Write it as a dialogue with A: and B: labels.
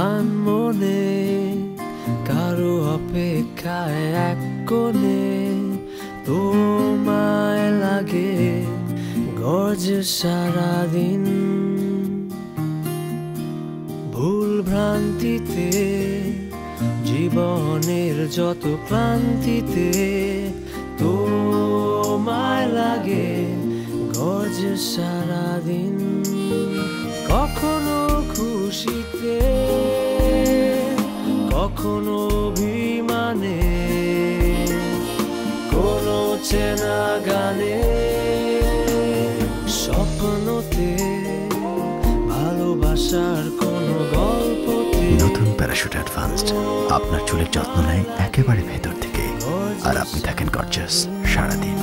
A: আনমনে কারো অপেক্ষায় এক কোণে তোমায় লাগে গর্জে সারাদিন। ভুল ভ্রান্তিতে জীবনের যত প্রান্তিতে তোমায় লাগে গর্জে সারাদিন। কখনো খুশিতে কখনো অভিমানে কোনো চেনা গানে স্বপ্নতে ভালোবাসার কোনো গল্পতে।
B: নতুন প্যারাশুট অ্যাডভান্সড আপনার চুলের যত্ন নেয় একেবারে ভেতর থেকে, আর আপনি থাকেন গর্জাস সারাদিন।